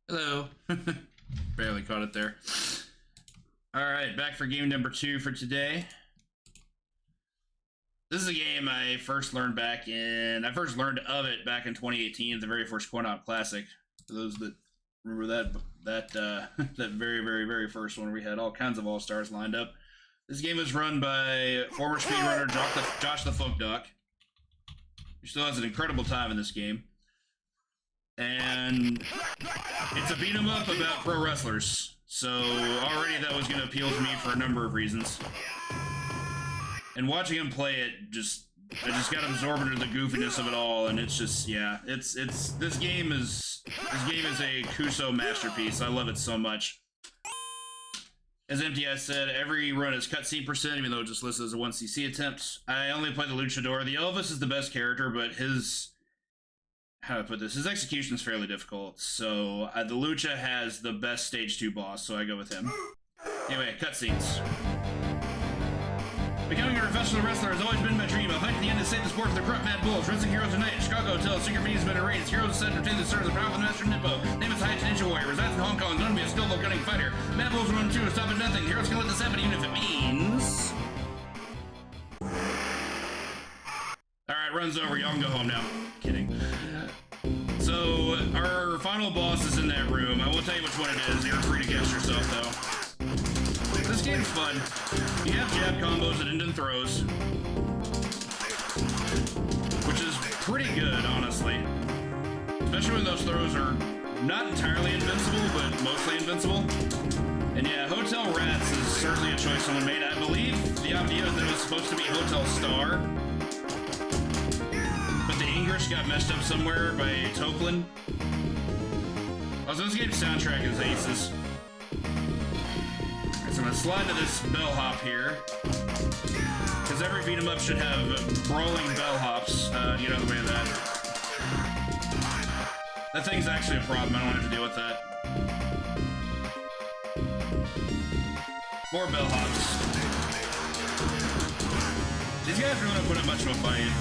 Hello. Barely caught it there. Alright, back for game number 2 for today. This is a game I first learned of it back in 2018 at the very first Coin-Op Classic. For those that remember that very, very, very first one, we had all kinds of all-stars lined up. This game was run by former speedrunner Josh the Folk Doc, who still has an incredible time in this game. And it's a beat 'em up about pro wrestlers. So already that was going to appeal to me for a number of reasons. And watching him play it, I just got absorbed into the goofiness of it all, and it's just, yeah, this game is a Kuso masterpiece. I love it so much. As MTS said, every run is cutscene %, even though it just lists as a 1cc attempt. I only play the Luchador. The Elvis is the best character, but his execution is fairly difficult. So the Lucha has the best stage 2 boss, so I go with him. Anyway, cutscenes. Becoming a professional wrestler has always been my dream. I'll fight to the end to save the sport for the corrupt Mad Bulls. Wrestling Heroes Unite, Chicago Hotel, Secret Meetings been erased. Heroes Center, the serves a powerful master Nippo. Name is Hayate Ninja Warrior, resides in Hong Kong, known to be a skillful gunning fighter. Mad Bulls run 2 to stop at nothing. Heroes can let this happen even if it means... Alright, run's over. Y'all can go home now. Kidding. So, our final boss is in that room. I won't tell you which one it is. You're free to guess yourself, though. This game's fun. You have jab combos that end in throws, which is pretty good, honestly. Especially when those throws are not entirely invincible, but mostly invincible. And yeah, Hotel Rats is certainly a choice someone made. I believe the idea is that it was supposed to be Hotel Star, but the English got messed up somewhere by Toklin. Also, this game's soundtrack is aces. So I'm gonna slide to this bellhop here, because every beat 'em up should have brawling bellhops to get out of the way of that. That thing's actually a problem. I don't have to deal with that. More bellhops. These guys really don't put up much of a fight.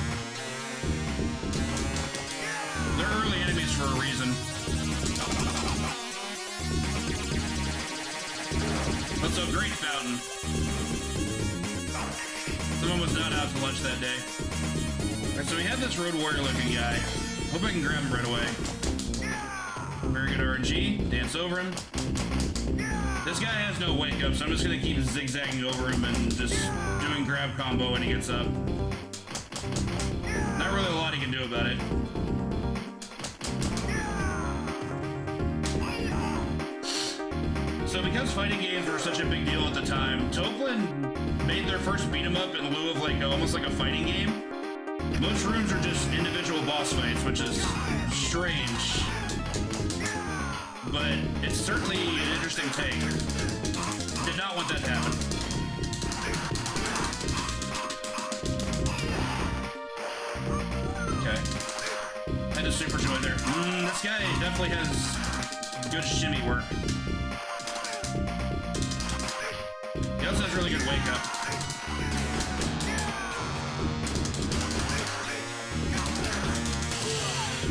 They're early enemies for a reason. What's so great, Fountain? Someone was not out to lunch that day. Alright, so we have this Road Warrior looking guy. Hope I can grab him right away. Very good RNG. Dance over him. This guy has no wake up, so I'm just gonna keep zigzagging over him and just doing grab combo when he gets up. Not really a lot he can do about it. So because fighting games were such a big deal at the time, Toklin made their first beat 'em up in lieu of almost like a fighting game. Most rooms are just individual boss fights, which is strange, but it's certainly an interesting take. Did not want that to happen. Okay. Had a super joy there. This guy definitely has good shimmy work. He also has really good wake up.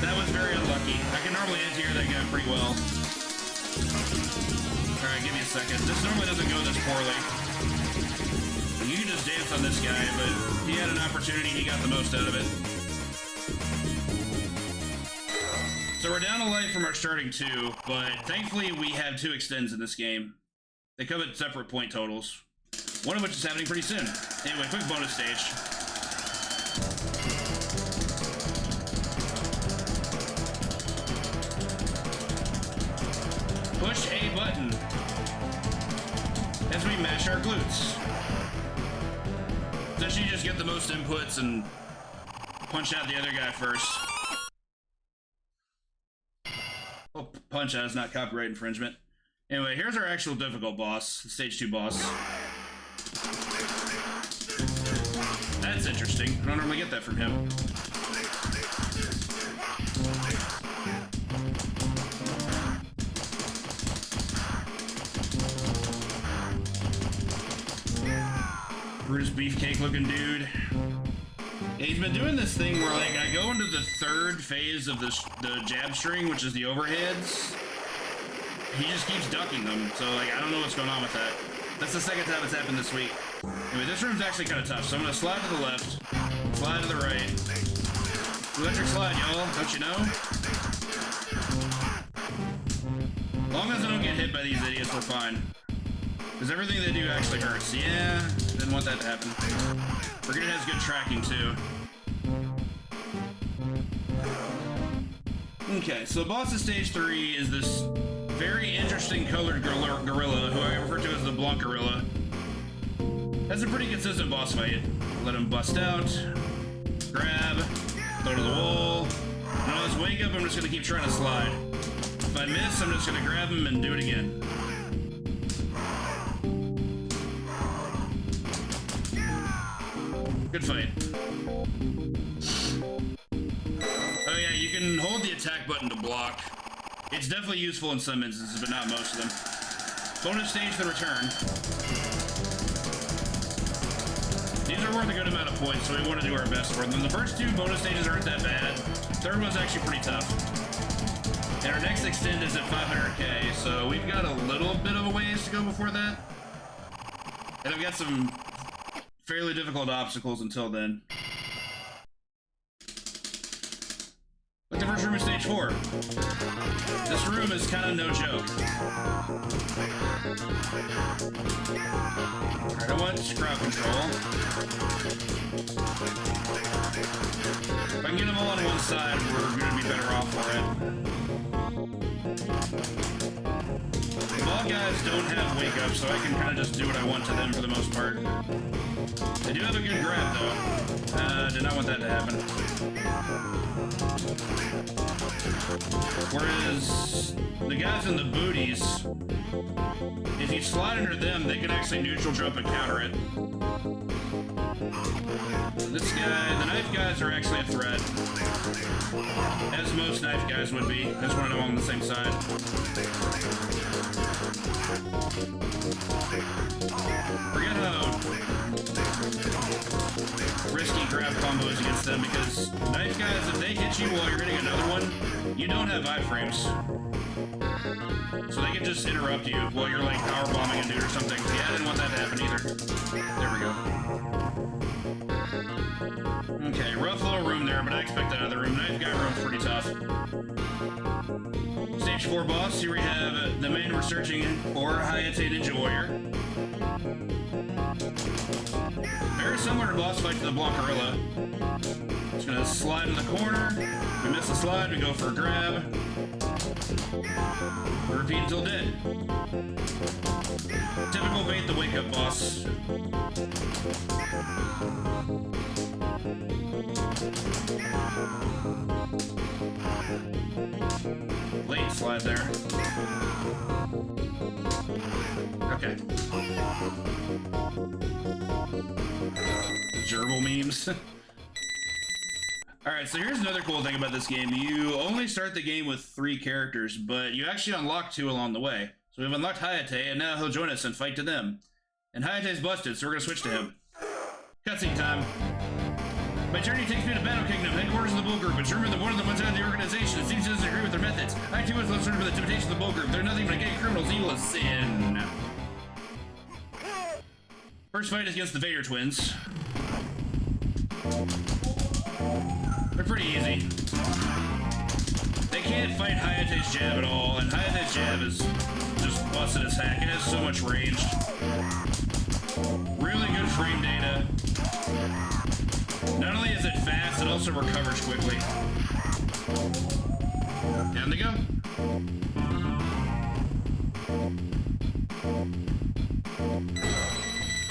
That was very unlucky. I can normally anti-air that guy pretty well. Alright, give me a second. This normally doesn't go this poorly. You can just dance on this guy, but he had an opportunity, he got the most out of it. So we're down a life from our starting 2, but thankfully we have 2 extends in this game. They come at separate point totals, one of which is happening pretty soon. Anyway, quick bonus stage. Push A button as we mash our glutes. Essentially, you just get the most inputs and punch out the other guy first. Oh, punch out is not copyright infringement. Anyway, here's our actual difficult boss, the stage 2 boss. That's interesting. I don't normally get that from him. Brutus Beefcake looking dude. Yeah, he's been doing this thing where I go into the 3rd phase of the jab string, which is the overheads. he just keeps ducking them. So, like, I don't know what's going on with that. That's the second time it's happened this week. Anyway, this room's actually kind of tough, so I'm going to slide to the left, slide to the right. Electric slide, y'all. Don't you know? As long as I don't get hit by these idiots, we're fine. Because everything they do actually hurts. Yeah, didn't want that to happen. Forget it has good tracking, too. Okay, so the boss of stage 3 is this very interesting colored gorilla, who I refer to as the Blanc Gorilla. That's a pretty consistent boss fight. Let him bust out, grab, throw to the wall. And on his wake up, I'm just gonna keep trying to slide. If I miss, I'm just gonna grab him and do it again. Good fight. Oh yeah, you can hold the attack button to block. It's definitely useful in some instances, but not most of them. Bonus stage, the return. These are worth a good amount of points, so we want to do our best for them. The first two bonus stages aren't that bad. Third one's actually pretty tough. And our next extend is at 500k, so we've got a little bit of a ways to go before that. And I've got some fairly difficult obstacles until then. Like the first room is stage 4. This room is kind of no joke. Alright, I want crowd control. If I can get them all on one side, we're going to be better off for it. The ball guys don't have wake up, so I can kind of just do what I want to them for the most part. They do have a good grab, though. Did not want that to happen. Whereas the guys in the booties, if you slide under them, they can actually neutral jump and counter it. This guy, the knife guys are actually a threat. As most knife guys would be. I just want to know I'm on the same side. Forget how risky grab combos against them, because knife guys, if they hit you while you're hitting another one, you don't have iframes. So they can just interrupt you while you're like power bombing a dude or something. Yeah, I didn't want that to happen either. There we go. Okay, rough little room there, but I expect that other room. Knife guy room's pretty tough. Stage 4 boss, here we have the man we're searching for, Hayate Ninja Warrior. Very similar to boss fight to the Blanc Gorilla. Just gonna slide in the corner. We miss the slide, we go for a grab. We repeat until dead. Typical bait the wake up boss. Late slide there. Okay. Gerbil memes. Alright, so here's another cool thing about this game. You only start the game with 3 characters, but you actually unlock 2 along the way. So we've unlocked Hayate, and now he'll join us and fight to them. And Hayate's busted, so we're gonna switch to him. Cutscene time. My journey takes me to Battle Kingdom, headquarters of the Bull Group. It's rumored that one of them went out of the organization. It seems to disagree with their methods. I too was concerned with the temptation of the Bull Group. They're nothing but a gang of criminals, evil as sin. First fight is against the Vader twins. They're pretty easy. They can't fight Hayate's jab at all, and Hayate's jab is just busted as heck. It has so much range. Really good frame data. Not only is it fast, it also recovers quickly. Down they go.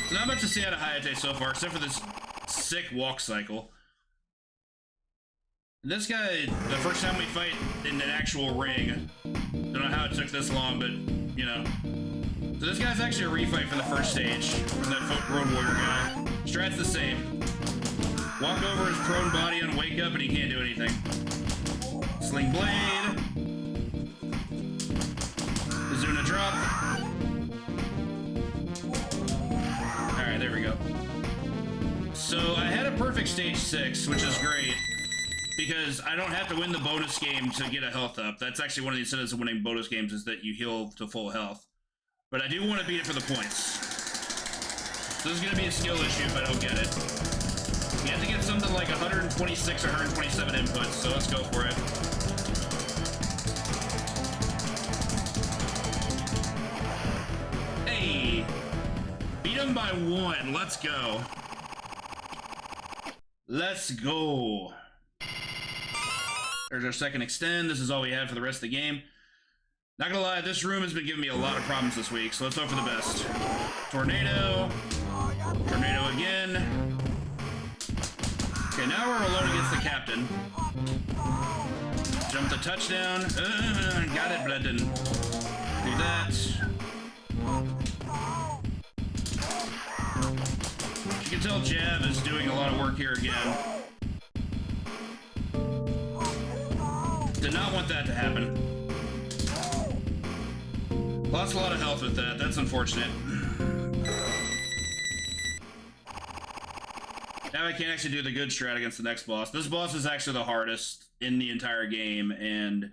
So not much to see out of Hayate so far, except for this sick walk cycle. This guy, the first time we fight in an actual ring, don't know how it took this long, but, you know. So this guy's actually a refight from the first stage, from that Road Warrior guy. Strat's the same. Walk over his prone body on wake up and he can't do anything. Sling blade. Kazuna drop. Alright, there we go. So I had a perfect stage 6, which is great. because I don't have to win the bonus game to get a health up. That's actually one of the incentives of winning bonus games is that you heal to full health. But I do want to beat it for the points. So this is going to be a skill issue if I don't get it. You have to get something like 126 or 127 inputs, so let's go for it. Hey! Beat him by 1. Let's go. Let's go. There's our second extend. This is all we have for the rest of the game. Not gonna lie, this room has been giving me a lot of problems this week, so let's hope for the best. Tornado. Tornado again. Okay, now we're alone against the captain. Jump the touchdown. Got it, but I didn't. Do that. You can tell Jab is doing a lot of work here again. Did not want that to happen. Lost a lot of health with that. That's unfortunate. Now I can't actually do the good strat against the next boss. This boss is actually the hardest in the entire game, and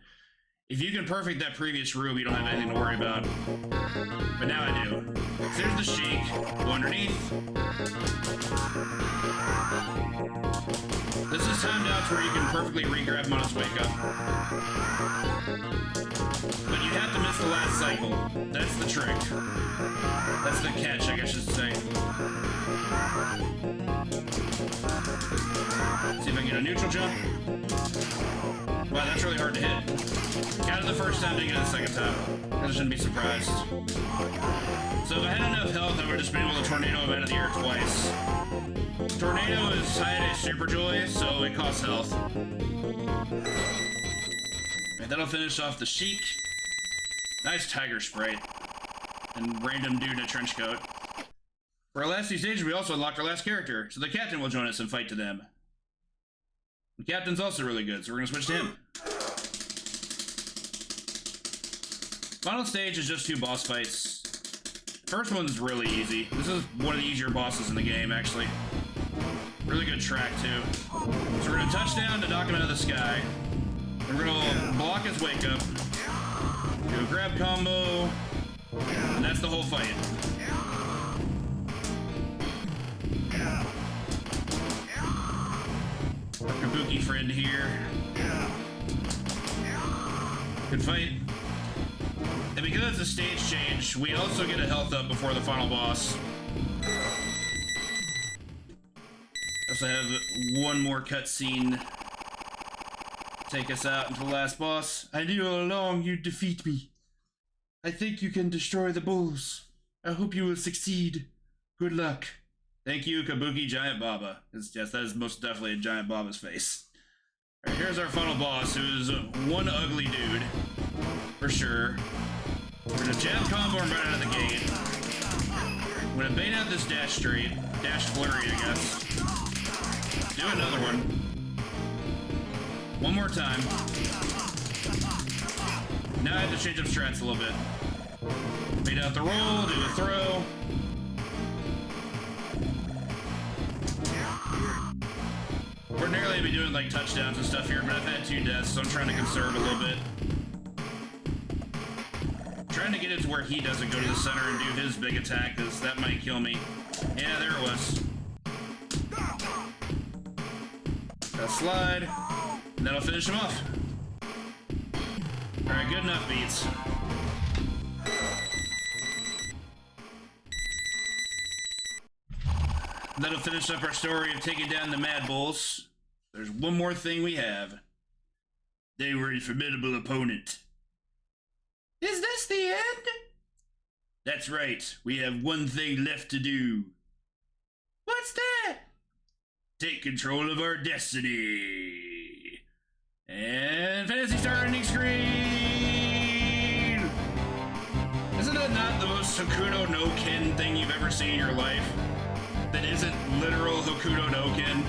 if you can perfect that previous room, you don't have anything to worry about. But now I do. So there's the shake. Go underneath. This is timed out to where you can perfectly re-grab him on his wake up. But you have to miss the last cycle. That's the trick. That's the catch, I guess I should say. See if I can get a neutral jump. Wow, that's really hard to hit. Got it the first time, didn't get it the second time. I shouldn't be surprised. So if I had enough health, I would have just been able to tornado him out of the air twice. Tornado is tied a Super Joy, so it costs health. And that'll finish off the Sheik. Nice tiger sprite. And random dude in a trench coat. For our last two stages, we also unlocked our last character, so the captain will join us and fight to them. The captain's also really good, so we're gonna switch to him. Final stage is just 2 boss fights. First one's really easy. This is one of the easier bosses in the game, actually. Really good track, too. So we're gonna touch down to knock him out of the sky. And we're gonna block his wake up. Do a grab combo. And that's the whole fight. Our Kabuki friend here. Good fight. And because it's a stage change, we also get a health up before the final boss. Also have one more cutscene take us out into the last boss. I knew all along you'd defeat me. I think you can destroy the bulls. I hope you will succeed. Good luck. Thank you, Kabuki Giant Baba. Yes, that is most definitely a Giant Baba's face. Alright, here's our final boss, who is one ugly dude. For sure. We're gonna jab combo him right out of the gate. I'm gonna bait out this dash straight. Dash flurry, I guess. Do another one. One more time. Now I have to change up strats a little bit. Bait out the roll, do the throw. Ordinarily I'd be doing like touchdowns and stuff here, but I've had 2 deaths, so I'm trying to conserve a little bit. Trying to get it to where he doesn't go to the center and do his big attack, because that might kill me. Yeah, there it was. Got a slide, and that'll finish him off. Alright, good enough, Beats. That'll finish up our story of taking down the Mad Bulls. There's one more thing we have. They were a formidable opponent. Is this the end? That's right. We have one thing left to do. What's that? Take control of our destiny. And Fantasy Star ending screen! Isn't that not the most Hokuto no Ken thing you've ever seen in your life? That isn't literal Hokuto no Ken?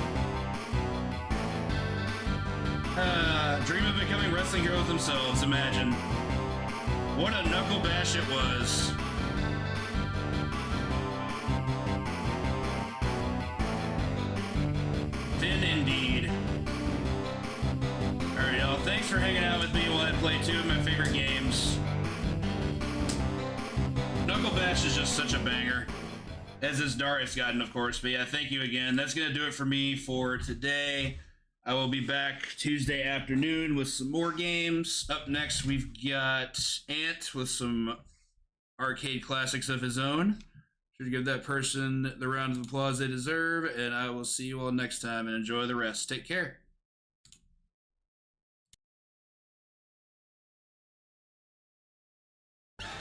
Dream of becoming wrestling heroes themselves, imagine. What a knuckle bash it was. Thin indeed. two of my favorite games. Knuckle Bash is just such a banger. As is Darius Godden, of course. But yeah, thank you again. That's going to do it for me for today. I will be back Tuesday afternoon with some more games. Up next, we've got Ant with some arcade classics of his own. Should give that person the round of applause they deserve. And I will see you all next time and enjoy the rest. Take care.